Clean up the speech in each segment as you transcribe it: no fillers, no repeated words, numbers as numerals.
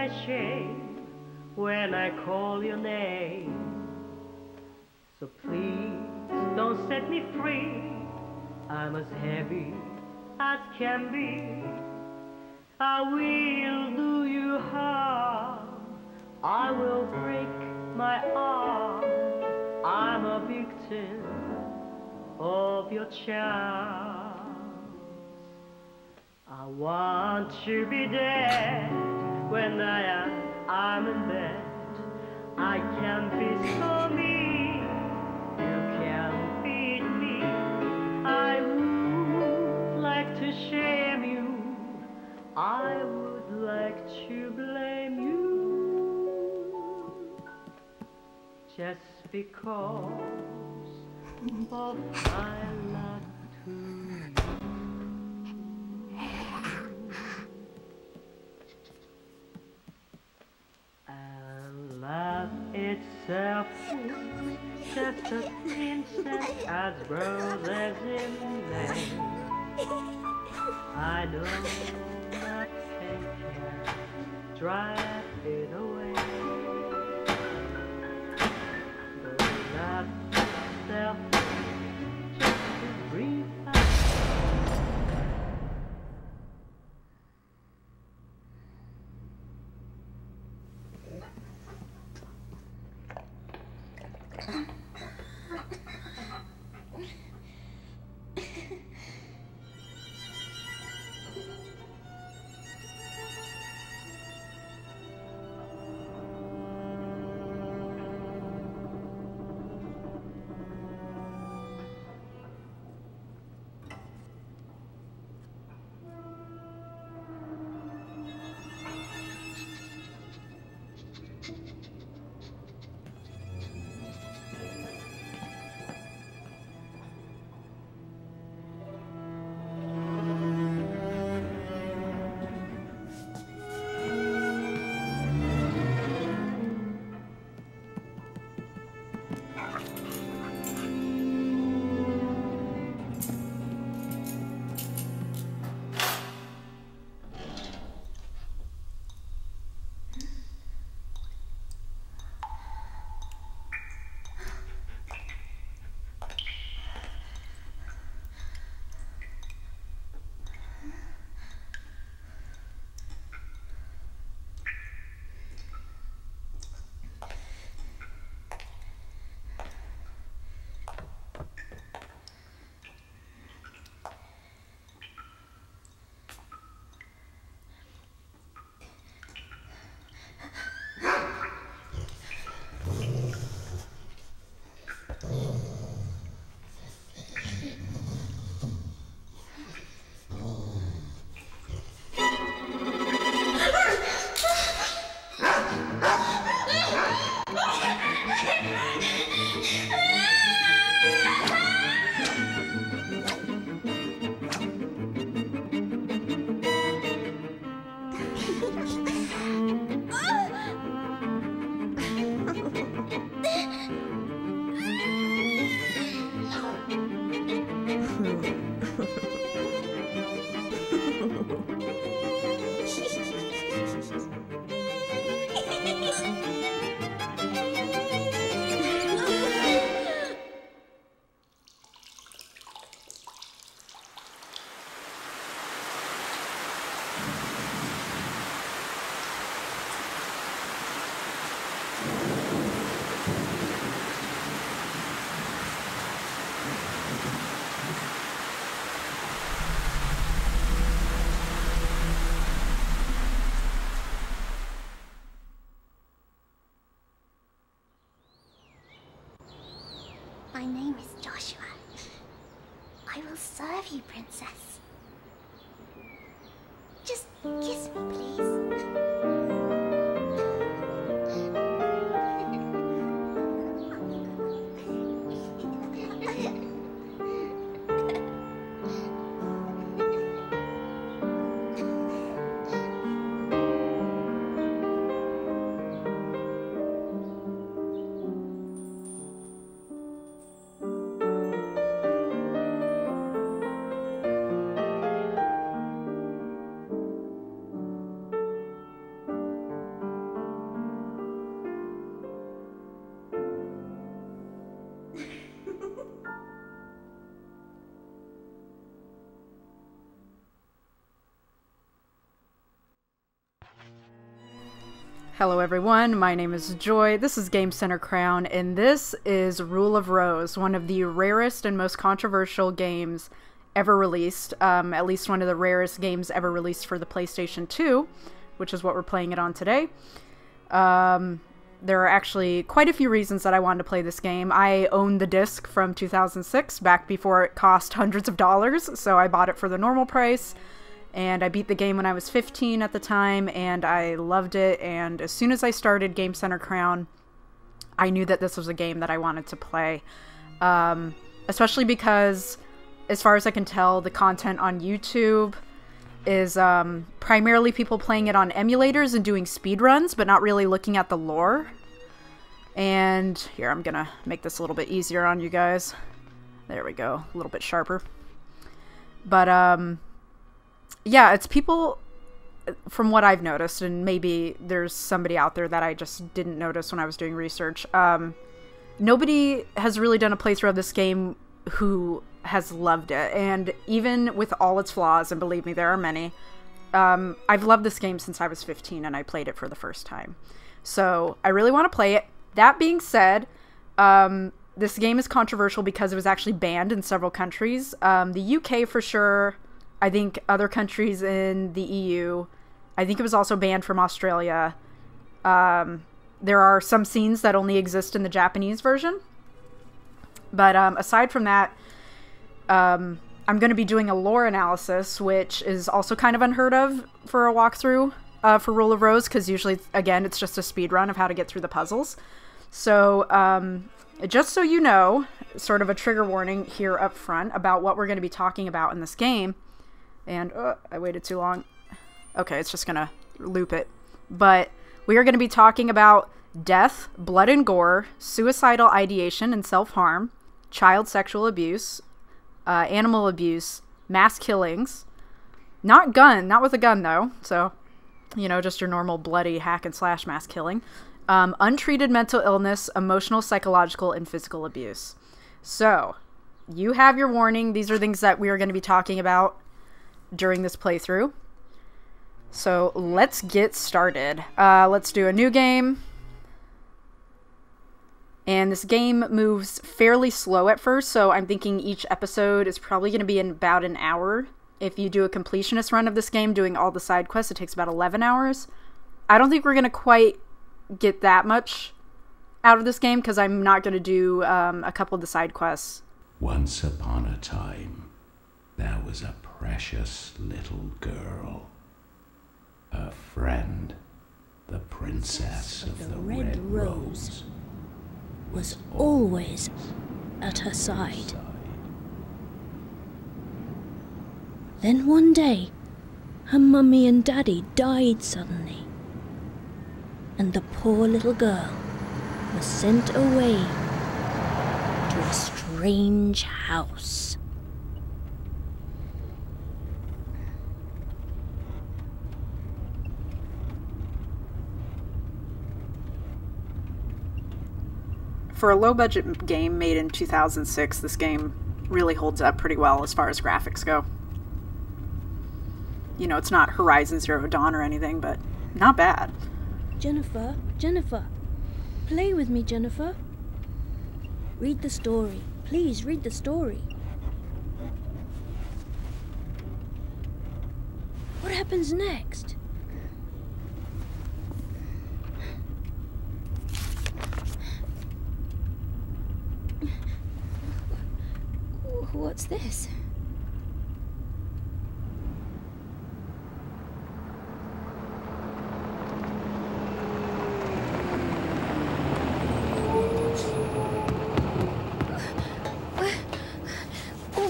my shame when I call your name. So please don't set me free. I'm as heavy as can be. I will do you harm. I will break my arm. I'm a victim of your charms. I want to be dead when I'm in bed. I can be so mean, you can't beat me. I would like to shame you, I would like to blame you, just because of my love to you. And love itself is just a princess as roses in May. I know nothing can drive it away. Though love itself is just a dream. My name is Joshua. I will serve you, princess. Just kiss me, please. Hello everyone, my name is Joy, this is Game Center Crown, and this is Rule of Rose, one of the rarest and most controversial games ever released, at least one of the rarest games ever released for the PlayStation 2, which is what we're playing it on today. There are actually quite a few reasons that I wanted to play this game. I own the disc from 2006, back before it cost hundreds of dollars, so I bought it for the normal price. And I beat the game when I was 15 at the time, and I loved it, and as soon as I started Game Center Crown, I knew that this was a game that I wanted to play. Especially because, as far as I can tell, the content on YouTube is primarily people playing it on emulators and doing speedruns, but not really looking at the lore. And here, I'm gonna make this a little bit easier on you guys. There we go, a little bit sharper. But, yeah, it's people, from what I've noticed, and maybe there's somebody out there that I just didn't notice when I was doing research, nobody has really done a playthrough of this game who has loved it, and even with all its flaws, and believe me, there are many, I've loved this game since I was 15 and I played it for the first time. So, I really want to play it. That being said, this game is controversial because it was actually banned in several countries. The UK for sure. I think other countries in the EU. I think it was also banned from Australia. There are some scenes that only exist in the Japanese version. But aside from that, I'm going to be doing a lore analysis, which is also kind of unheard of for a walkthrough for Rule of Rose, because usually, again, it's just a speed run of how to get through the puzzles. So, just so you know, sort of a trigger warning here up front about what we're going to be talking about in this game. And, I waited too long. Okay, it's just gonna loop it. But we are going to be talking about death, blood and gore, suicidal ideation and self-harm, child sexual abuse, animal abuse, mass killings. Not with a gun, though. So, you know, just your normal bloody hack and slash mass killing. Untreated mental illness, emotional, psychological, and physical abuse. So, you have your warning. These are things that we are going to be talking about during this playthrough. So let's get started. Let's do a new game. And this game moves fairly slow at first, so I'm thinking each episode is probably going to be in about an hour. If you do a completionist run of this game, doing all the side quests, it takes about 11 hours. I don't think we're going to quite get that much out of this game, because I'm not going to do a couple of the side quests. Once upon a time, there was a precious little girl. Her friend, the princess of the Red Rose, was always at her side. Then one day, her mummy and daddy died suddenly, and the poor little girl was sent away to a strange house. For a low-budget game made in 2006, this game really holds up pretty well as far as graphics go. You know, it's not Horizon Zero Dawn or anything, but not bad. Jennifer, play with me, Jennifer. Read the story. Please, read the story. What happens next? What's this?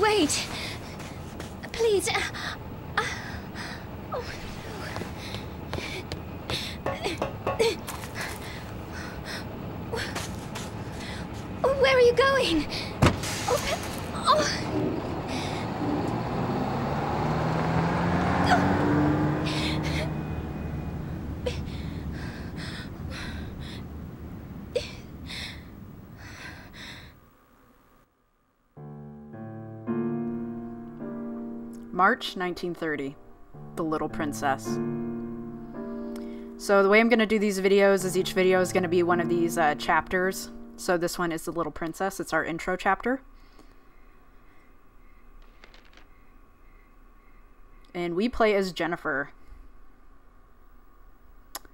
Wait! Please! Oh, no. Where are you going? March 1930. The Little Princess. So the way I'm going to do these videos is each video is going to be one of these chapters. So this one is The Little Princess. It's our intro chapter. And we play as Jennifer.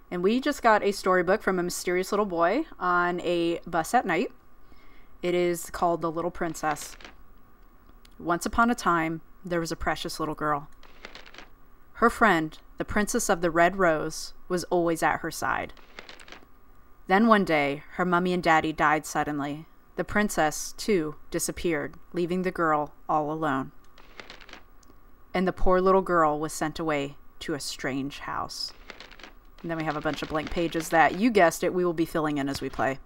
And we just got a storybook from a mysterious little boy on a bus at night. It is called The Little Princess. Once upon a time, there was a precious little girl. Her friend, the Princess of the Red Rose, was always at her side. Then one day, her mummy and daddy died suddenly. The princess, too, disappeared, leaving the girl all alone. And the poor little girl was sent away to a strange house. And then we have a bunch of blank pages that, you guessed it, we will be filling in as we play.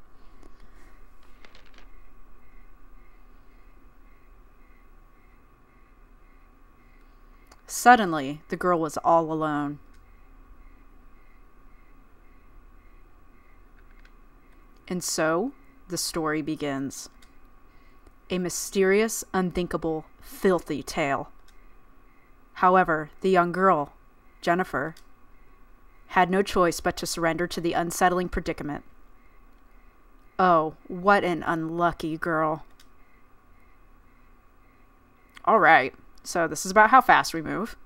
Suddenly, the girl was all alone. And so, the story begins. A mysterious, unthinkable, filthy tale. However, the young girl, Jennifer, had no choice but to surrender to the unsettling predicament. Oh, what an unlucky girl. Alright, so this is about how fast we move.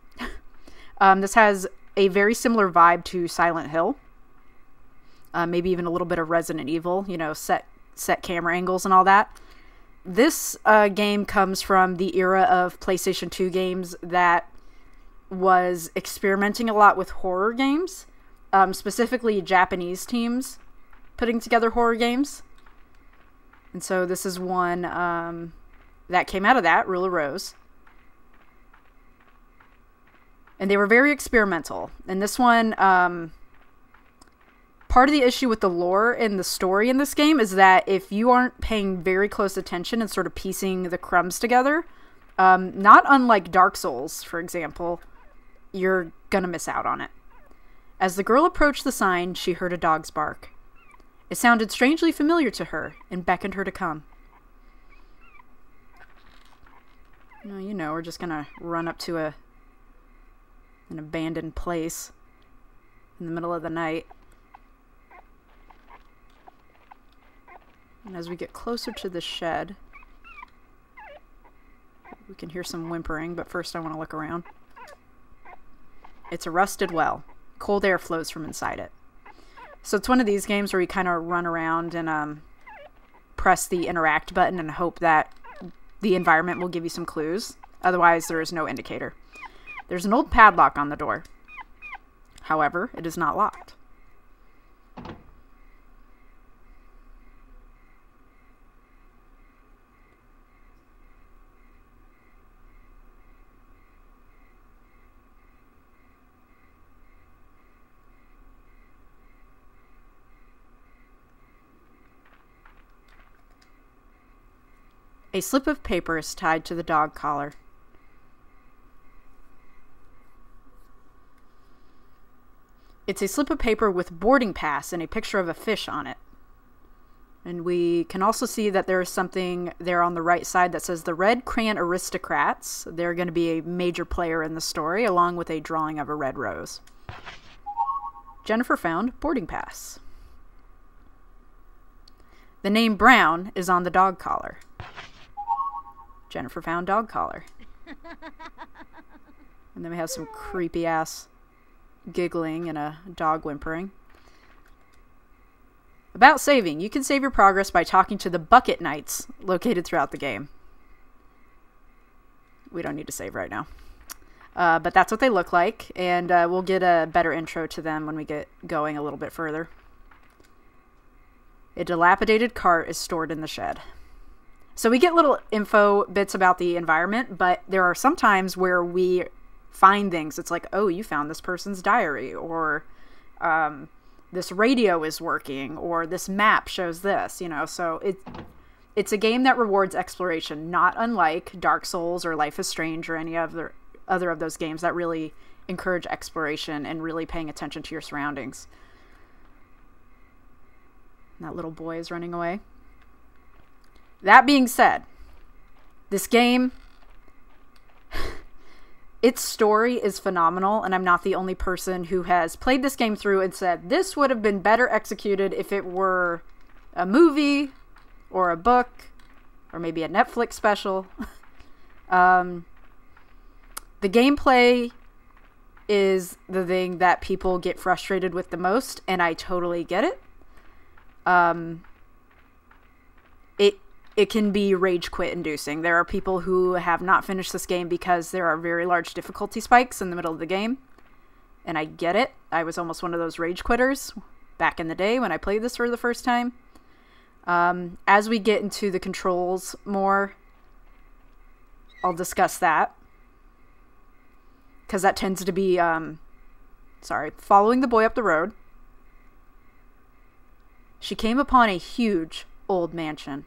This has a very similar vibe to Silent Hill. Maybe even a little bit of Resident Evil, you know, set camera angles and all that. This game comes from the era of PlayStation 2 games that was experimenting a lot with horror games. Specifically Japanese teams putting together horror games. And so this is one that came out of that, Rule of Rose. And they were very experimental. And this one, part of the issue with the lore and the story in this game is that if you aren't paying very close attention and sort of piecing the crumbs together, not unlike Dark Souls, for example, you're gonna miss out on it. As the girl approached the sign, she heard a dog's bark. It sounded strangely familiar to her and beckoned her to come. No, you know, we're just gonna run up to an abandoned place in the middle of the night. And as we get closer to the shed, we can hear some whimpering, but first I want to look around. It's a rusted well. Cold air flows from inside it. So it's one of these games where you kind of run around and press the interact button and hope that the environment will give you some clues. Otherwise, there is no indicator. There's an old padlock on the door. However, it is not locked. A slip of paper is tied to the dog collar. It's a slip of paper with boarding pass and a picture of a fish on it. And we can also see that there is something there on the right side that says the Red Crayon Aristocrats. They're going to be a major player in the story, along with a drawing of a red rose. Jennifer found boarding pass. The name Brown is on the dog collar. Jennifer found dog collar. And then we have some creepy ass giggling and a dog whimpering. About saving. You can save your progress by talking to the Bucket Knights located throughout the game. We don't need to save right now. But that's what they look like, and we'll get a better intro to them when we get going a little bit further. A dilapidated cart is stored in the shed. So we get little info bits about the environment, but there are some times where we find things. It's like, oh, you found this person's diary, or this radio is working, or this map shows this, you know. So it's a game that rewards exploration, not unlike Dark Souls or Life is Strange or any other of those games that really encourage exploration and really paying attention to your surroundings. And that little boy is running away. That being said, this game its story is phenomenal, and I'm not the only person who has played this game through and said, this would have been better executed if it were a movie, or a book, or maybe a Netflix special. The gameplay is the thing that people get frustrated with the most, and I totally get it. It can be rage quit inducing. There are people who have not finished this game because there are very large difficulty spikes in the middle of the game. And I get it. I was almost one of those rage quitters back in the day when I played this for the first time. As we get into the controls more, I'll discuss that. Because that tends to be, following the boy up the road. She came upon a huge old mansion.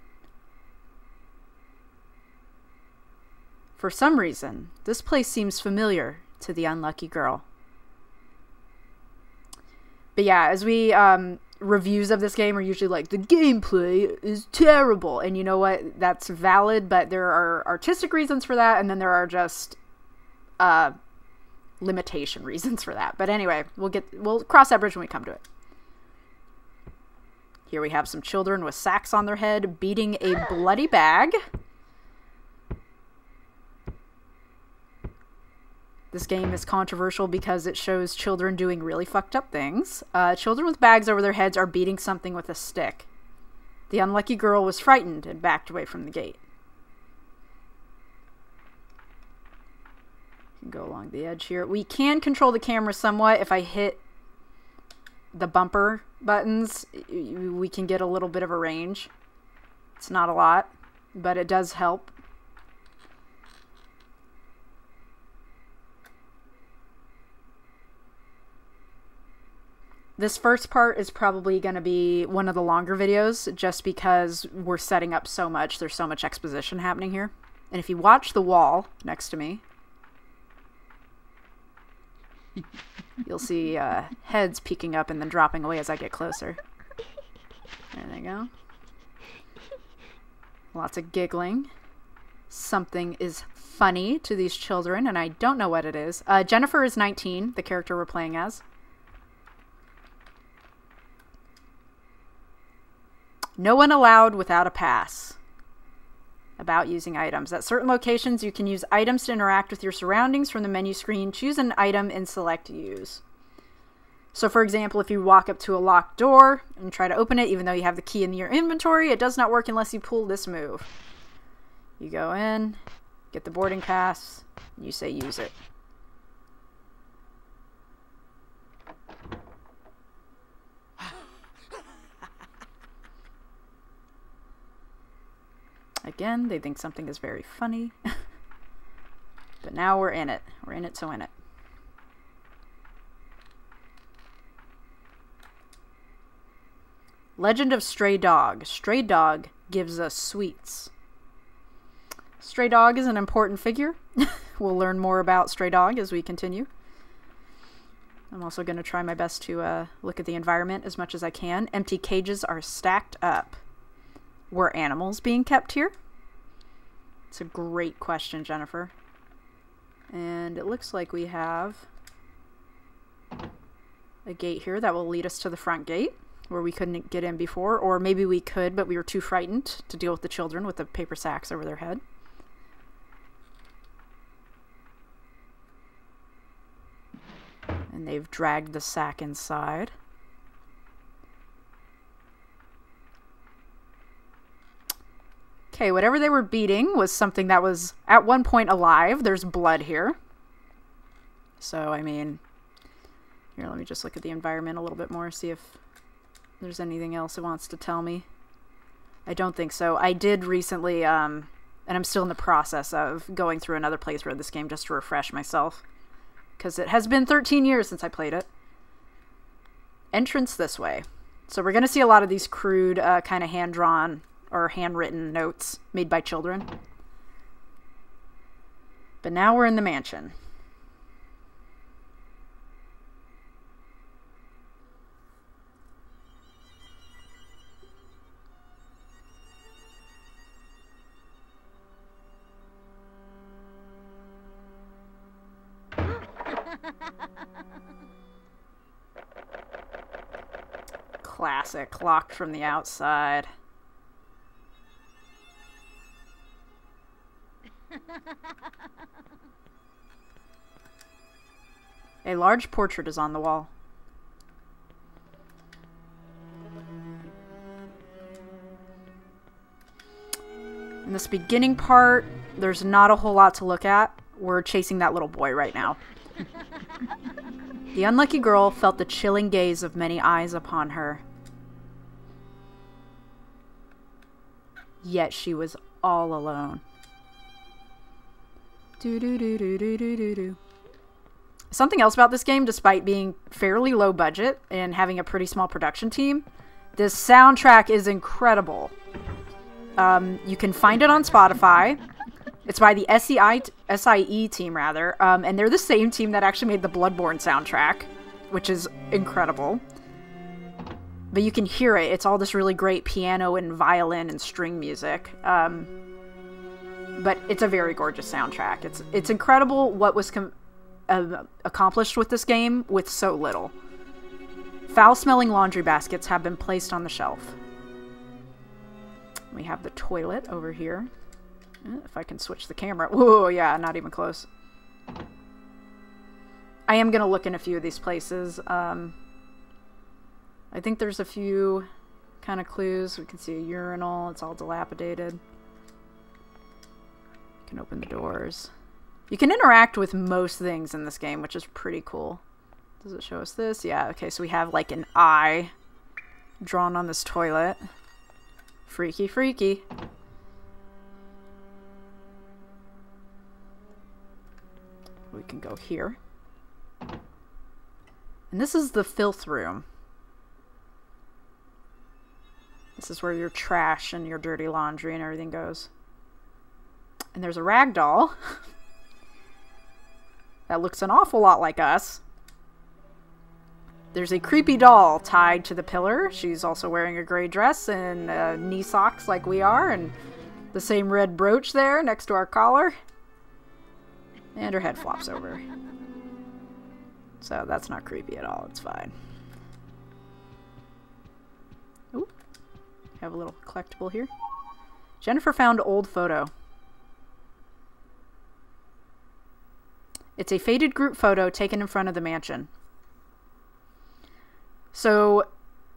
For some reason, this place seems familiar to the unlucky girl. But yeah, as we, reviews of this game are usually like, the gameplay is terrible. And you know what? That's valid, but there are artistic reasons for that, and then there are just, limitation reasons for that. But anyway, we'll cross that bridge when we come to it. Here we have some children with sacks on their head beating a bloody bag. This game is controversial because it shows children doing really fucked up things. Children with bags over their heads are beating something with a stick. The unlucky girl was frightened and backed away from the gate. You can go along the edge here. We can control the camera somewhat. If I hit the bumper buttons, we can get a little bit of a range. It's not a lot, but it does help. This first part is probably going to be one of the longer videos just because we're setting up so much. There's so much exposition happening here. And if you watch the wall next to me, you'll see heads peeking up and then dropping away as I get closer. There they go. Lots of giggling. Something is funny to these children, and I don't know what it is. Jennifer is 19, the character we're playing as. No one allowed without a pass. About using items. At certain locations, you can use items to interact with your surroundings from the menu screen. Choose an item and select use. So, for example, if you walk up to a locked door and try to open it, even though you have the key in your inventory, it does not work unless you pull this move. You go in, get the boarding pass, and you say use it. Again, they think something is very funny. But now we're in it. We're in it to win it. Legend of Stray Dog. Stray Dog gives us sweets. Stray Dog is an important figure. We'll learn more about Stray Dog as we continue. I'm also going to try my best to look at the environment as much as I can. Empty cages are stacked up. Were animals being kept here? It's a great question, Jennifer. And it looks like we have a gate here that will lead us to the front gate, where we couldn't get in before. Or maybe we could, but we were too frightened to deal with the children with the paper sacks over their head. And they've dragged the sack inside. Okay, whatever they were beating was something that was at one point alive. There's blood here. So, I mean, here, let me just look at the environment a little bit more, see if there's anything else it wants to tell me. I don't think so. I did recently, and I'm still in the process of going through another playthrough of this game just to refresh myself. Because it has been 13 years since I played it. Entrance this way. So we're going to see a lot of these crude, kind of hand-drawn or handwritten notes made by children. But now we're in the mansion. Classic. Locked from the outside. A large portrait is on the wall. In this beginning part, there's not a whole lot to look at. We're chasing that little boy right now. The unlucky girl felt the chilling gaze of many eyes upon her. Yet she was all alone. Something else about this game, despite being fairly low budget and having a pretty small production team, this soundtrack is incredible. You can find it on Spotify. It's by the SIE team, rather, and they're the same team that actually made the Bloodborne soundtrack, which is incredible. But you can hear it. It's all this really great piano and violin and string music. But it's a very gorgeous soundtrack. It's incredible what was accomplished with this game with so little. Foul-smelling laundry baskets have been placed on the shelf. We have the toilet over here. If I can switch the camera. Whoa, yeah, not even close. I am going to look in a few of these places. I think there's a few kind of clues. We can see a urinal. It's all dilapidated. You can open the doors. You can interact with most things in this game, which is pretty cool. Does it show us this? Yeah, okay, so we have like an eye drawn on this toilet. Freaky, freaky. We can go here. And this is the filth room. This is where your trash and your dirty laundry and everything goes. And there's a rag doll that looks an awful lot like us. There's a creepy doll tied to the pillar. She's also wearing a gray dress and knee socks like we are, and the same red brooch there next to our collar. And her head flops over. So that's not creepy at all. It's fine. Ooh. Have a little collectible here. Jennifer found old photo. It's a faded group photo taken in front of the mansion. So,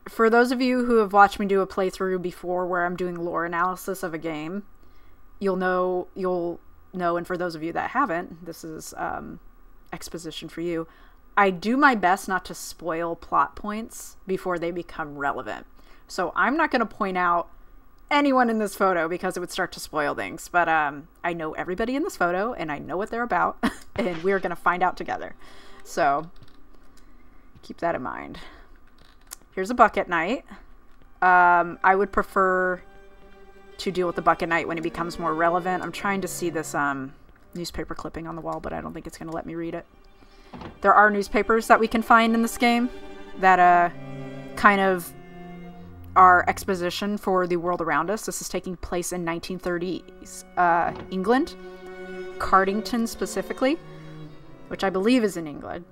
for those of you who have watched me do a playthrough before where I'm doing lore analysis of a game, you'll know, and for those of you that haven't, this is exposition for you. I do my best not to spoil plot points before they become relevant. So I'm not going to point out anyone in this photo because it would start to spoil things. But I know everybody in this photo and I know what they're about and we're going to find out together. So keep that in mind. Here's a bucket knight. I would prefer to deal with the bucket knight when it becomes more relevant. I'm trying to see this newspaper clipping on the wall, but I don't think it's going to let me read it. There are newspapers that we can find in this game that kind of are exposition for the world around us. This is taking place in 1930s England, Cardington specifically, which I believe is in England.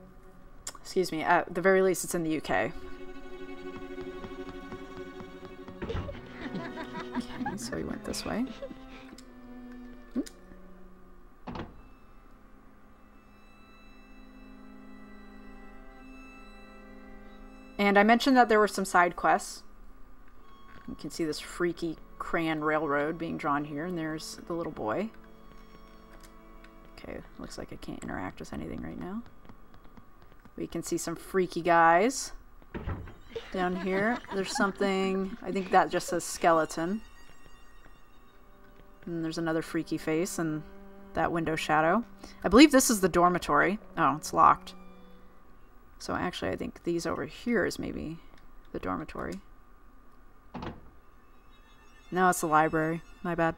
Excuse me, at the very least it's in the UK. Okay, so we went this way. And I mentioned that there were some side quests. You can see this freaky crayon railroad being drawn here, and there's the little boy. Okay, looks like I can't interact with anything right now. We can see some freaky guys down here. There's something, I think that just says skeleton. And there's another freaky face and that window shadow. I believe this is the dormitory. Oh, it's locked. So actually I think these over here is maybe the dormitory. No, it's the library. My bad.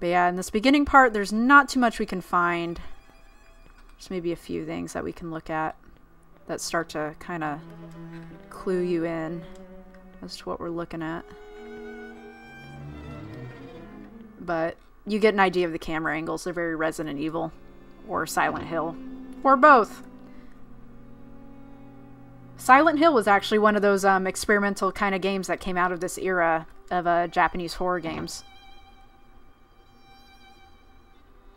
But yeah, in this beginning part, there's not too much we can find. There's maybe a few things that we can look at that start to kind of clue you in as to what we're looking at. But you get an idea of the camera angles. They're very Resident Evil or Silent Hill or both. Silent Hill was actually one of those experimental kind of games that came out of this era of Japanese horror games.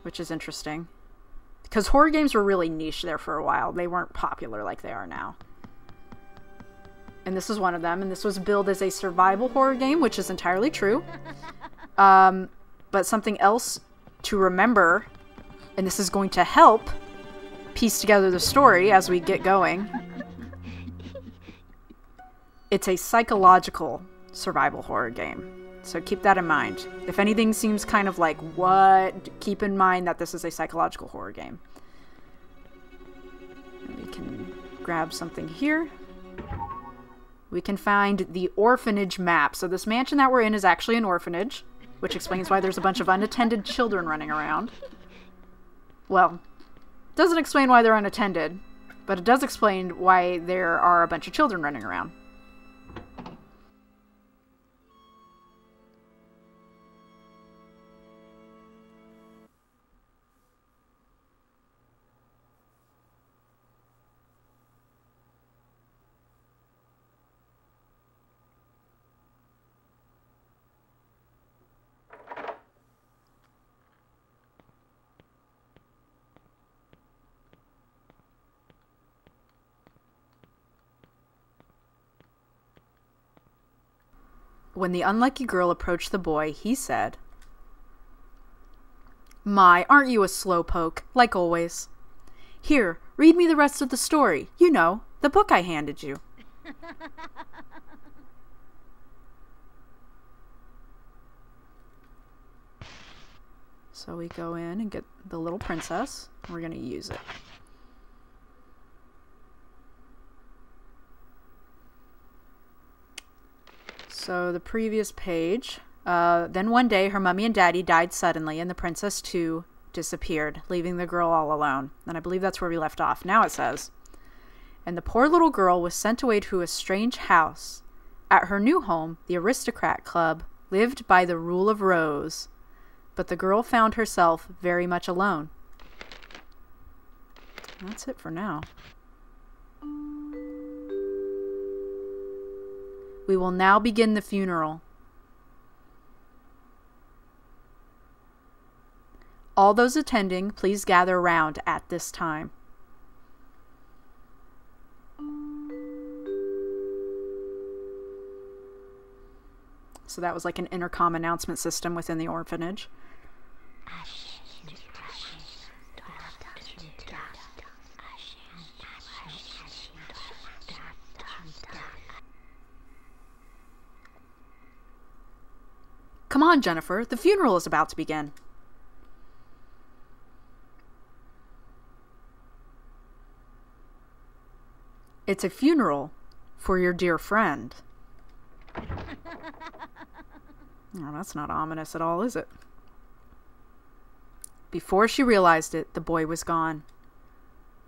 Which is interesting. Because horror games were really niche there for a while. They weren't popular like they are now. And this is one of them. And this was billed as a survival horror game, which is entirely true. But something else to remember, and this is going to help piece together the story as we get going. It's a psychological survival horror game. So keep that in mind. If anything seems kind of like, what? Keep in mind that this is a psychological horror game. And we can grab something here. We can find the orphanage map. So this mansion that we're in is actually an orphanage, which explains why there's a bunch of unattended children running around. Well, doesn't explain why they're unattended, but it does explain why there are a bunch of children running around. When the unlucky girl approached the boy, he said, "My, aren't you a slowpoke, like always? Here, read me the rest of the story. You know, the book I handed you." So we go in and get the little princess. We're going to use it. So the previous page. Then one day her mummy and daddy died suddenly and the princess too disappeared, leaving the girl all alone. And I believe that's where we left off. Now it says, "And the poor little girl was sent away to a strange house. At her new home, the aristocrat club lived by the rule of Rose. But the girl found herself very much alone." That's it for now. "We will now begin the funeral. All those attending, please gather around at this time." So that was like an intercom announcement system within the orphanage. "Come on, Jennifer, the funeral is about to begin." "It's a funeral for your dear friend." Oh, that's not ominous at all, is it? Before she realized it, the boy was gone,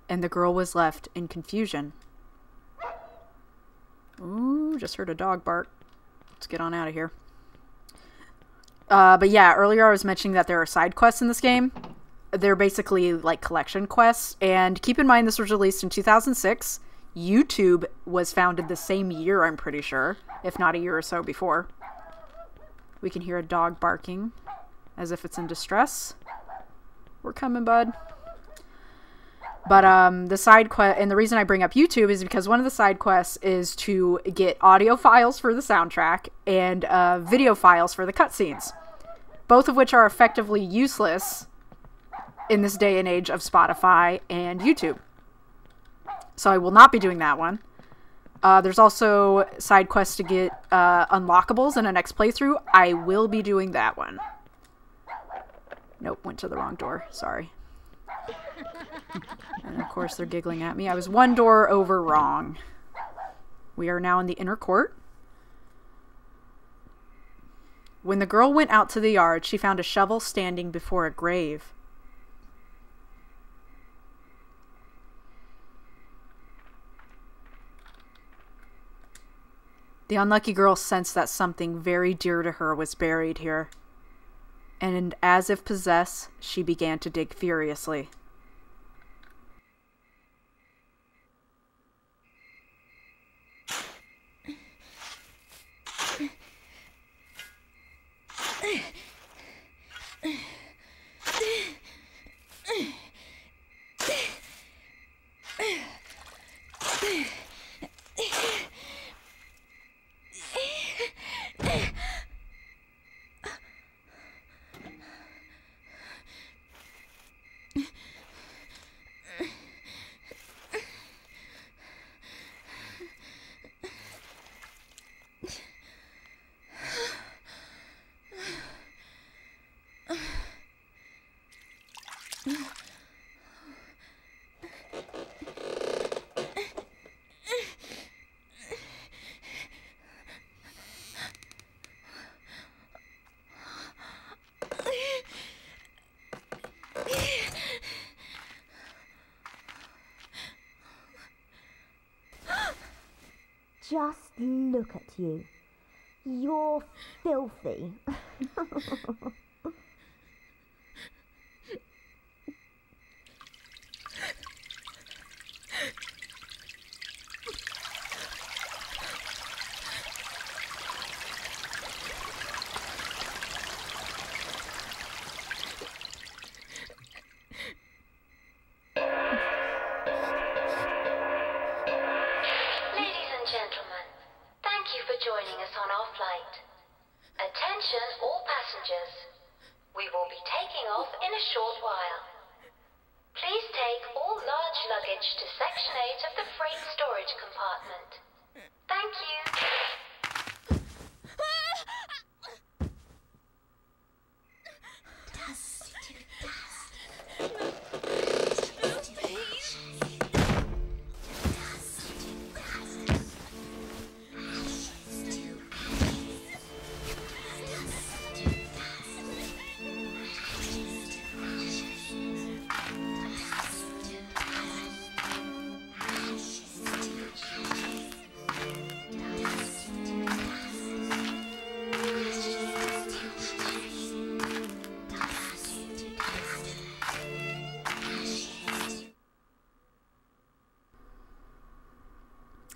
and the girl was left in confusion. Ooh, just heard a dog bark. Let's get on out of here. But yeah, earlier I was mentioning that there are side quests in this game. They're basically like collection quests. And keep in mind, this was released in 2006. YouTube was founded the same year, I'm pretty sure, if not a year or so before. We can hear a dog barking as if it's in distress. We're coming, bud. But the side quest, and the reason I bring up YouTube is because one of the side quests is to get audio files for the soundtrack and video files for the cutscenes, both of which are effectively useless in this day and age of Spotify and YouTube. So I will not be doing that one. There's also side quests to get unlockables in a next playthrough. I will be doing that one. Nope, went to the wrong door. Sorry. And of course they're giggling at me. I was one door over wrong. We are now in the inner court. When the girl went out to the yard, she found a shovel standing before a grave. The unlucky girl sensed that something very dear to her was buried here. And as if possessed, she began to dig furiously. Just look at you. You're filthy. Joining us on our flight. Attention all passengers. We will be taking off in a short while. Please take all large luggage to Section 8 of the freight storage compartment. Thank you.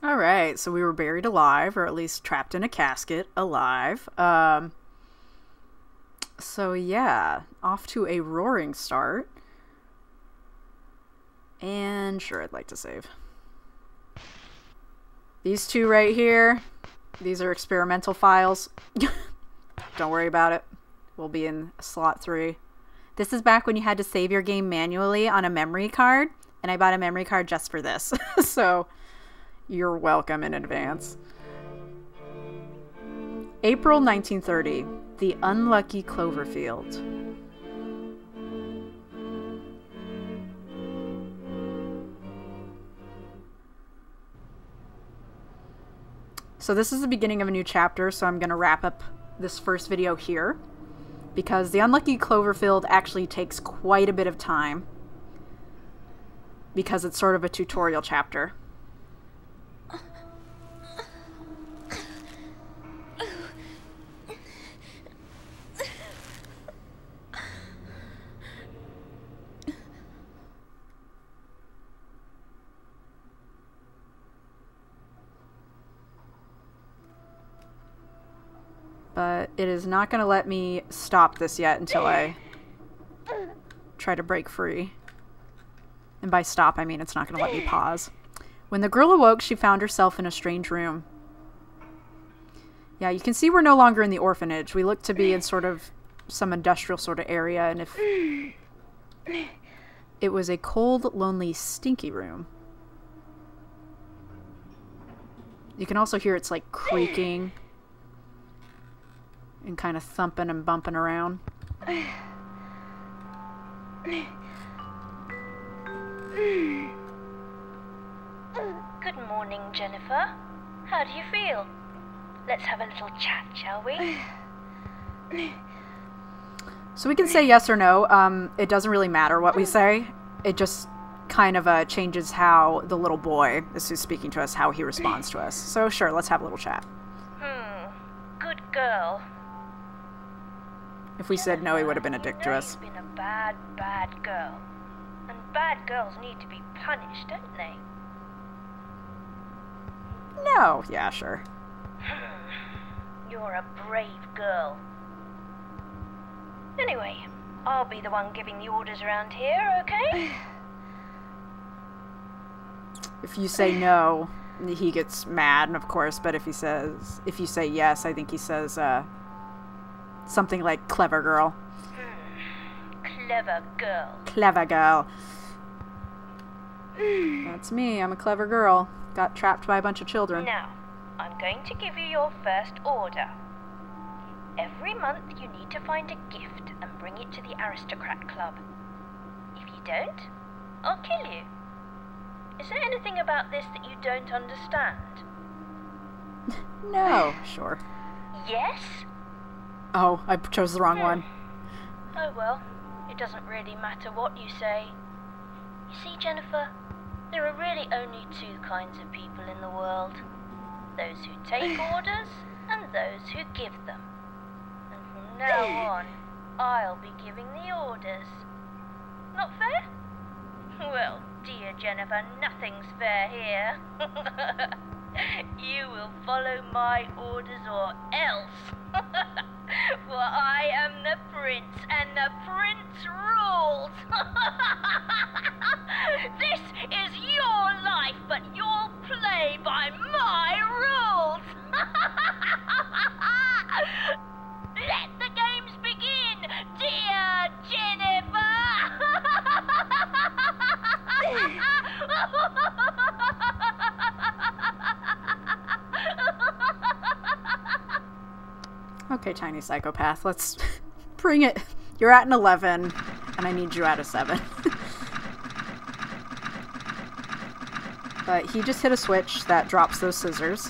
Alright, so we were buried alive, or at least trapped in a casket alive. So yeah, off to a roaring start. And sure, I'd like to save. These two right here, these are experimental files. Don't worry about it. We'll be in slot 3. This is back when you had to save your game manually on a memory card, and I bought a memory card just for this. So you're welcome in advance. April 1930, the unlucky Cloverfield. So this is the beginning of a new chapter, so I'm going to wrap up this first video here, because the unlucky Cloverfield actually takes quite a bit of time, because it's sort of a tutorial chapter. But it is not going to let me stop this yet until I try to break free. And by stop, I mean it's not going to let me pause. When the girl awoke, she found herself in a strange room. Yeah, you can see we're no longer in the orphanage. We look to be in sort of some industrial sort of area, and if it was a cold, lonely, stinky room. You can also hear it's like creaking and kind of thumping and bumping around. Good morning, Jennifer. How do you feel? Let's have a little chat, shall we? So we can say yes or no. It doesn't really matter what we say. It just kind of changes how the little boy is who's speaking to us, how he responds to us. So sure, let's have a little chat. Good girl. If we said no, he would have been a dick to us. You've been a bad, bad girl. And bad girls need to be punished, don't they? No. Yeah, sure. You're a brave girl. Anyway, I'll be the one giving the orders around here, okay? If you say no, he gets mad, of course, but if you say yes, I think he says, something like clever girl. Clever girl. Clever girl. That's me. I'm a clever girl. Got trapped by a bunch of children. Now, I'm going to give you your first order. Every month you need to find a gift and bring it to the Aristocrat Club. If you don't, I'll kill you. Is there anything about this that you don't understand? No. Sure. Yes? Oh, I chose the wrong one. Oh well, it doesn't really matter what you say. You see, Jennifer, there are really only two kinds of people in the world. those who take orders and those who give them. And from now on, I'll be giving the orders. Not fair? Well, dear Jennifer, nothing's fair here. You will follow my orders or else. For I am the prince, and the prince rules. This is your life, but you'll play by my rules. Let the games begin, dear Jennifer. Okay, tiny psychopath, let's bring it. You're at an 11, and I need you at a 7. But he just hit a switch that drops those scissors.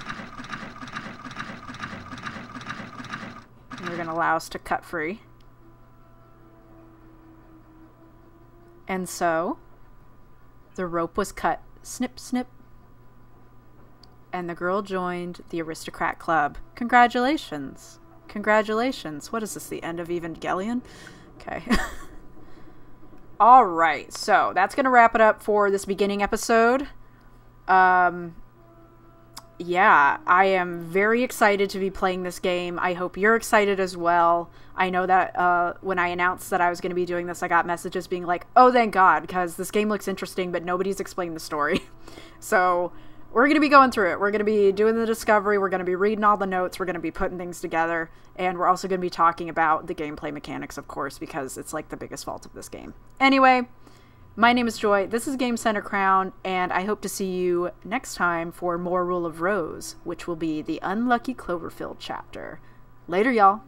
And they're going to allow us to cut free. And so, the rope was cut. Snip, snip. And the girl joined the Aristocrat Club. Congratulations. Congratulations. What is this, the end of Evangelion? Okay. Alright, so that's going to wrap it up for this beginning episode. Yeah, I am very excited to be playing this game. I hope you're excited as well. I know that when I announced that I was going to be doing this, I got messages being like, oh, thank God, because this game looks interesting, but nobody's explained the story. So we're going to be going through it. We're going to be doing the discovery. We're going to be reading all the notes. We're going to be putting things together. And we're also going to be talking about the gameplay mechanics, of course, because it's like the biggest fault of this game. Anyway, my name is Joy. This is Game Center Crown, and I hope to see you next time for more Rule of Rose, which will be the Unlucky Cloverfield chapter. Later, y'all.